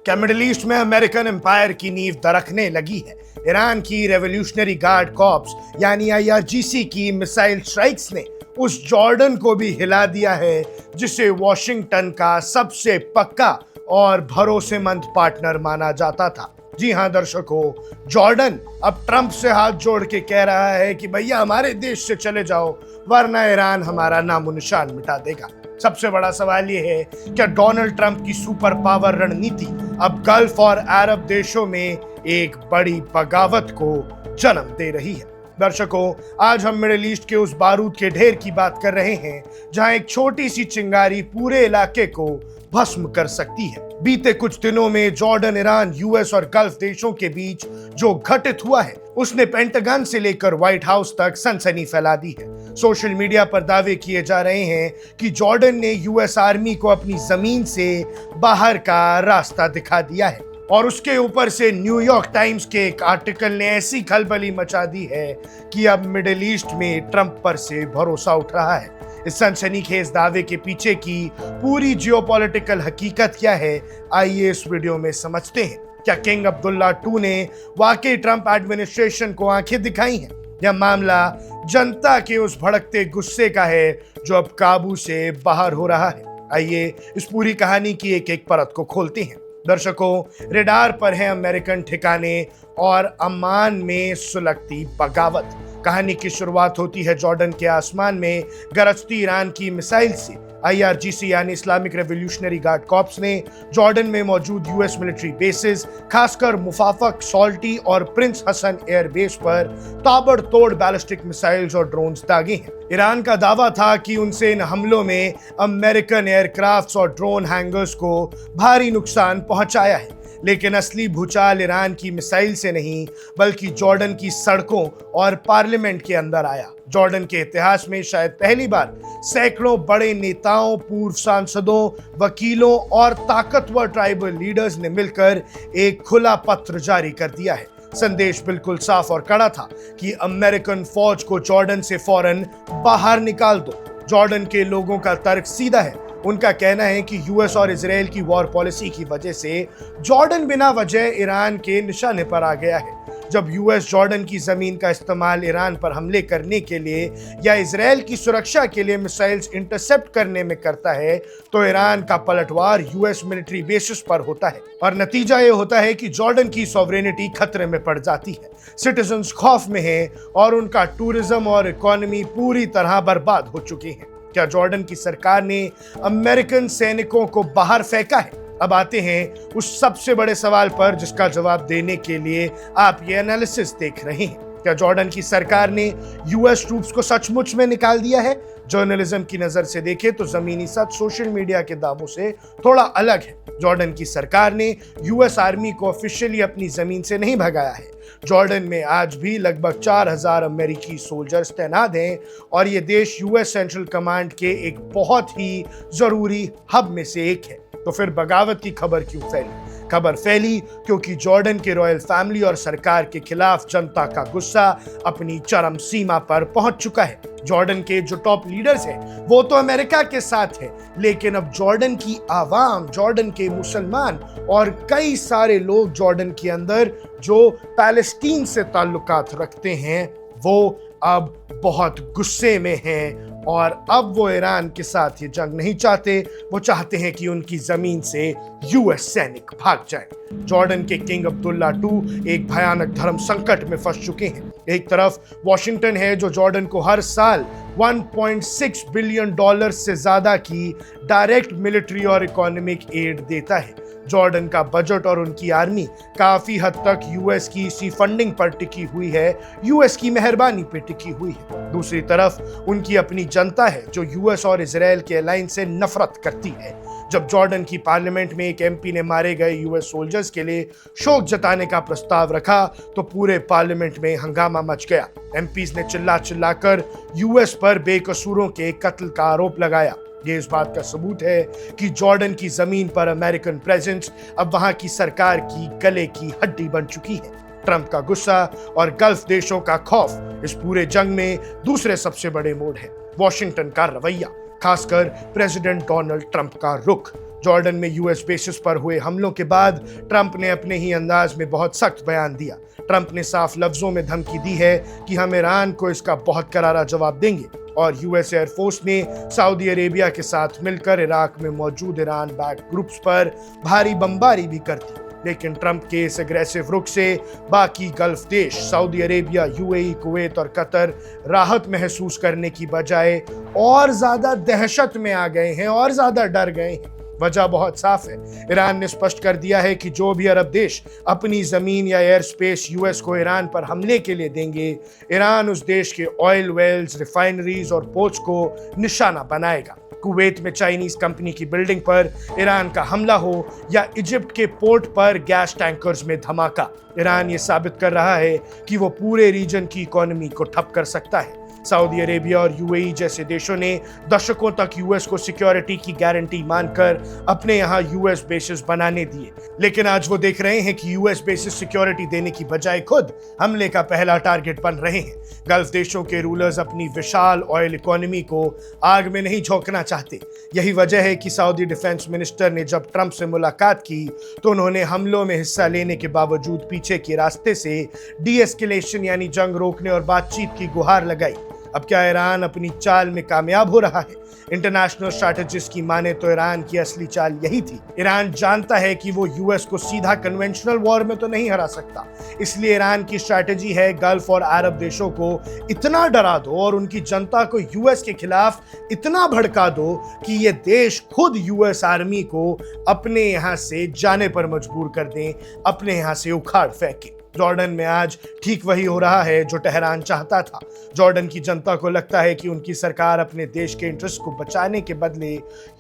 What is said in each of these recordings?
क्या middle east में American empire की नींव दरकने लगी है? ईरान की रेवोल्यूशनरी गार्ड कॉर्प्स यानी आईआरजीसी की मिसाइल स्ट्राइक्स ने उस जॉर्डन को भी हिला दिया है जिसे वॉशिंगटन का सबसे पक्का और भरोसेमंद पार्टनर माना जाता था। जी हां दर्शकों, जॉर्डन अब ट्रंप से हाथ जोड़ के कह रहा है कि भैया हमारे देश से चले जाओ वरना ईरान हमारा नामो निशान मिटा देगा। सबसे बड़ा सवाल यह है, क्या डोनाल्ड ट्रंप की सुपर पावर रणनीति अब गल्फ और अरब देशों में एक बड़ी बगावत को जन्म दे रही है? दर्शकों, आज हम मिडिल ईस्ट के उस बारूद के ढेर की बात कर रहे हैं जहां एक छोटी सी चिंगारी पूरे इलाके को भस्म कर सकती है। बीते कुछ दिनों में जॉर्डन, ईरान, यूएस और गल्फ देशों के बीच जो घटित हुआ है उसने पेंटागन से लेकर व्हाइट हाउस तक सनसनी फैला दी है। सोशल मीडिया पर दावे किए जा रहे हैं कि जॉर्डन ने यूएस आर्मी को अपनी जमीन से बाहर का रास्ता दिखा दिया है और उसके ऊपर से न्यूयॉर्क टाइम्स के एक आर्टिकल ने ऐसी खलबली मचा दी है कि अब मिडिल ईस्ट में ट्रंप पर से भरोसा उठ रहा है। इस सनसनीखेज दावे के पीछे की पूरी जियोपॉलिटिकल हकीकत क्या है, आइए इस वीडियो में समझते हैं। क्या किंग अब्दुल्ला II ने वाकई ट्रंप एडमिनिस्ट्रेशन को आंखें दिखाई हैं? यह मामला जनता के उस भड़कते गुस्से का है जो अब काबू से बाहर हो रहा है। आइए इस पूरी कहानी की एक एक परत को खोलते हैं। दर्शकों, रेडार पर है अमेरिकन ठिकाने और अम्मान में सुलगती बगावत। कहानी की शुरुआत होती है जॉर्डन के आसमान में गरजती ईरान की मिसाइल से। आईआरजीसी यानी इस्लामिक रेवोल्यूशनरी गार्ड कॉर्प्स ने जॉर्डन में मौजूद यूएस मिलिट्री बेसिस, खासकर मुफाफक, सॉल्टी और प्रिंस हसन एयर बेस पर ताबड़तोड़ बैलिस्टिक मिसाइल्स और ड्रोन्स दागे हैं। ईरान का दावा था कि उनसे इन हमलों में अमेरिकन एयरक्राफ्ट्स और ड्रोन हैंगर्स को भारी नुकसान पहुंचाया है, लेकिन असली भूचाल ईरान की मिसाइल से नहीं बल्कि जॉर्डन की सड़कों और पार्लियामेंट के अंदर आया। जॉर्डन के इतिहास में शायद पहली बार सैकड़ों बड़े नेताओं, पूर्व सांसदों, वकीलों और ताकतवर ट्राइबल लीडर्स ने मिलकर एक खुला पत्र जारी कर दिया है। संदेश बिल्कुल साफ और कड़ा था कि अमेरिकन फौज को जॉर्डन से फौरन बाहर निकाल दो। जॉर्डन के लोगों का तर्क सीधा है। उनका कहना है कि यूएस और इजराइल की वॉर पॉलिसी की वजह से जॉर्डन बिना वजह ईरान के निशाने पर आ गया है। जब यूएस जॉर्डन की जमीन का इस्तेमाल ईरान पर हमले करने के लिए या इजराइल की सुरक्षा के लिए मिसाइल्स इंटरसेप्ट करने में करता है तो ईरान का पलटवार यूएस मिलिट्री बेसिस पर होता है और नतीजा ये होता है कि जॉर्डन की सॉवरेनिटी खतरे में पड़ जाती है। सिटीजन्स खौफ में हैं और उनका टूरिज्म और इकोनॉमी पूरी तरह बर्बाद हो चुकी है। क्या जॉर्डन की सरकार ने अमेरिकन सैनिकों को बाहर फेंका है? अब आते हैं उस सबसे बड़े सवाल पर जिसका जवाब देने के लिए आप ये एनालिसिस देख रहे हैं। क्या जॉर्डन की सरकार ने यूएस ट्रूप्स को सचमुच में निकाल दिया है? जर्नलिज्म की नजर से देखें तो जमीनी सच सोशल मीडिया के दावों से थोड़ा अलग है। जॉर्डन की सरकार ने यूएस आर्मी को ऑफिशियली अपनी जमीन से नहीं भगाया है। जॉर्डन में आज भी लगभग 4000 अमेरिकी सोल्जर्स तैनात हैं और ये देश यूएस सेंट्रल कमांड के एक बहुत ही जरूरी हब में से एक है। तो फिर बगावत की खबर क्यों फैली? खबर फैली क्योंकि जॉर्डन के रॉयल फैमिली और सरकार के खिलाफ जनता का गुस्सा अपनी चरम सीमा पर पहुंच चुका है। जॉर्डन के जो टॉप लीडर्स हैं वो तो अमेरिका के साथ है, लेकिन अब जॉर्डन की आवाम, जॉर्डन के मुसलमान और कई सारे लोग जॉर्डन के अंदर जो पैलेस्टीन से ताल्लुकात रखते हैं वो अब बहुत गुस्से में हैं और अब वो ईरान के साथ ये जंग नहीं चाहते। वो चाहते हैं कि उनकी जमीन से यूएस सैनिक भाग जाए। जॉर्डन के किंग अब्दुल्ला II एक भयानक धर्म संकट में फंस चुके हैं। एक तरफ वॉशिंगटन है जो जॉर्डन को हर साल $1.6 बिलियन से ज्यादा की डायरेक्ट मिलिट्री और इकोनॉमिक एड देता है। जॉर्डन का बजट और उनकी आर्मी काफी हद तक यूएस की इसी फंडिंग पर टिकी हुई है, यूएस की मेहरबानी पे टिकी हुई है। दूसरी तरफ उनकी अपनी जनता है जो यूएस और इजराइल के अलायंस से नफरत करती है। जब जॉर्डन की पार्लियामेंट में एक एमपी ने मारे गए यूएस सोल्जर्स के लिए शोक जताने का प्रस्ताव रखा तो पूरे पार्लियामेंट में हंगामा मच गया। एमपीज ने चिल्ला चिल्लाकर यूएस पर बेकसूरों के कत्ल का आरोप लगाया। ये इस बात का सबूत है कि जॉर्डन की जमीन पर अमेरिकन प्रेजेंस अब वहां की सरकार की गले की हड्डी बन चुकी है। ट्रंप का गुस्सा और गल्फ देशों का खौफ इस पूरे जंग में दूसरे सबसे बड़े मोड़ है। वॉशिंगटन का रवैया, खासकर प्रेसिडेंट डोनाल्ड ट्रंप का रुख। जॉर्डन में यूएस बेसिस पर हुए हमलों के बाद ट्रंप ने अपने ही अंदाज में बहुत सख्त बयान दिया। ट्रंप ने साफ लफ्जों में धमकी दी है कि हम ईरान को इसका बहुत करारा जवाब देंगे और यूएस एयरफोर्स ने सऊदी अरेबिया के साथ मिलकर इराक में मौजूद ईरान बैक ग्रुप्स पर भारी बमबारी भी कर दी। लेकिन ट्रंप के इस एग्रेसिव रुख से बाकी गल्फ देश सऊदी अरेबिया, यूएई, कुवैत और कतर राहत महसूस करने की बजाय और ज्यादा दहशत में आ गए हैं और ज्यादा डर गए हैं। वजह बहुत साफ है। ईरान ने स्पष्ट कर दिया है कि जो भी अरब देश अपनी जमीन या एयर स्पेस यूएस को ईरान पर हमले के लिए देंगे, ईरान उस देश के ऑयल वेल्स, रिफाइनरीज और पोर्ट्स को निशाना बनाएगा। कुवैत में चाइनीज कंपनी की बिल्डिंग पर ईरान का हमला हो या इजिप्ट के पोर्ट पर गैस टैंकर्स में धमाका, ईरान ये साबित कर रहा है कि वो पूरे रीजन की इकोनॉमी को ठप कर सकता है। सऊदी अरेबिया और यूएई जैसे देशों ने दशकों तक यूएस को सिक्योरिटी की गारंटी मानकर अपने यहाँ यूएस बेसिस बनाने दिए, लेकिन आज वो देख रहे हैं कि यूएस बेसिस सिक्योरिटी देने की बजाय खुद हमले का पहला टारगेट बन रहे हैं। गल्फ देशों के रूलर्स अपनी विशाल ऑयल इकोनॉमी को आग में नहीं झोंकना चाहते। यही वजह है कि सऊदी डिफेंस मिनिस्टर ने जब ट्रंप से मुलाकात की तो उन्होंने हमलों में हिस्सा लेने के बावजूद पीछे के रास्ते से डी-एस्केलेशन यानी जंग रोकने और बातचीत की गुहार लगाई। अब क्या ईरान अपनी चाल में कामयाब हो रहा है? इंटरनेशनल स्ट्रैटेजिस्ट की माने तो ईरान की असली चाल यही थी। ईरान जानता है कि वो यूएस को सीधा कन्वेंशनल वॉर में तो नहीं हरा सकता, इसलिए ईरान की स्ट्रैटेजी है गल्फ और अरब देशों को इतना डरा दो और उनकी जनता को यूएस के खिलाफ इतना भड़का दो कि ये देश खुद यूएस आर्मी को अपने यहाँ से जाने पर मजबूर कर दें, अपने यहाँ से उखाड़ फेंके। जॉर्डन में आज ठीक वही हो रहा है जो तेहरान चाहता था। जॉर्डन की जनता को लगता है कि उनकी सरकार अपने देश के इंटरेस्ट को बचाने के बदले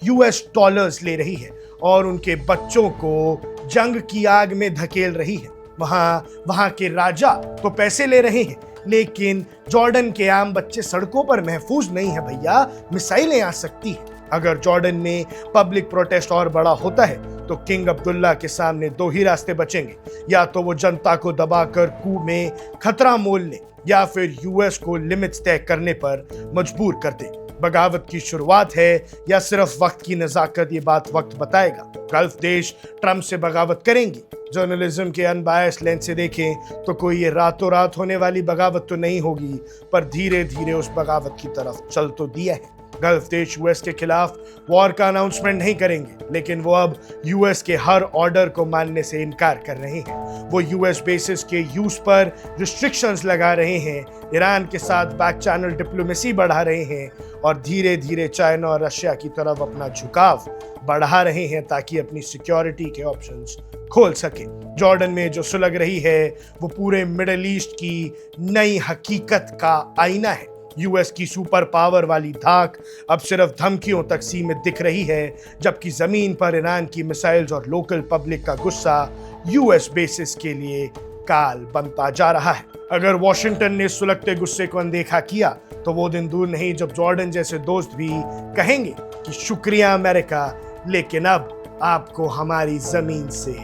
यूएस डॉलर्स ले रही है और उनके बच्चों को जंग की आग में धकेल रही है। वहाँ के राजा तो पैसे ले रहे हैं, लेकिन जॉर्डन के आम बच्चे सड़कों पर महफूज नहीं है भैया, मिसाइलें आ सकती हैं। अगर जॉर्डन में पब्लिक प्रोटेस्ट और बड़ा होता है तो किंग अब्दुल्ला के सामने दो ही रास्ते बचेंगे, या तो वो जनता को दबाकर कू में खतरा मोल ले या फिर यूएस को लिमिट्स तय करने पर मजबूर कर दे। बगावत की शुरुआत है या सिर्फ वक्त की नजाकत, ये बात वक्त बताएगा। गल्फ देश ट्रंप से बगावत करेंगे। जर्नलिज्म के अनबायस्ड लेंस से देखें तो कोई ये रातों रात होने वाली बगावत तो नहीं होगी, पर धीरे धीरे उस बगावत की तरफ चल तो दिया है। गल्फ देश यूएस के खिलाफ वॉर का अनाउंसमेंट नहीं करेंगे, लेकिन वो अब यूएस के हर ऑर्डर को मानने से इनकार कर रहे हैं। वो यूएस बेसिस के यूज पर रिस्ट्रिक्शंस लगा रहे हैं, ईरान के साथ बैक चैनल डिप्लोमेसी बढ़ा रहे हैं और धीरे धीरे चाइना और रशिया की तरफ अपना झुकाव बढ़ा रहे हैं ताकि अपनी सिक्योरिटी के ऑप्शंस खोल सके। जॉर्डन में जो सुलग रही है वो पूरे मिडिल ईस्ट की नई हकीकत का आईना है। यूएस की सुपर पावर वाली धाक अब सिर्फ धमकियों तक सीमित दिख रही है, जबकि जमीन पर ईरान की मिसाइल्स और लोकल पब्लिक का गुस्सा यूएस बेसिस के लिए काल बनता जा रहा है। अगर वॉशिंगटन ने सुलगते गुस्से को अनदेखा किया तो वो दिन दूर नहीं जब जॉर्डन जैसे दोस्त भी कहेंगे कि शुक्रिया अमेरिका, लेकिन अब आपको हमारी जमीन से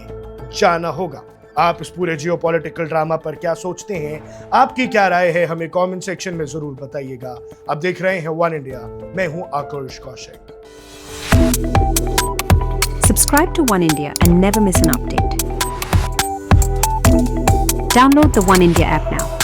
जाना होगा। आप इस पूरे जियोपॉलिटिकल ड्रामा पर क्या सोचते हैं? आपकी क्या राय है? हमें कमेंट सेक्शन में जरूर बताइएगा। आप देख रहे हैं वन इंडिया, मैं हूं आकर्ष Kaushik. Subscribe to One India and never miss an update. Download the One India app now.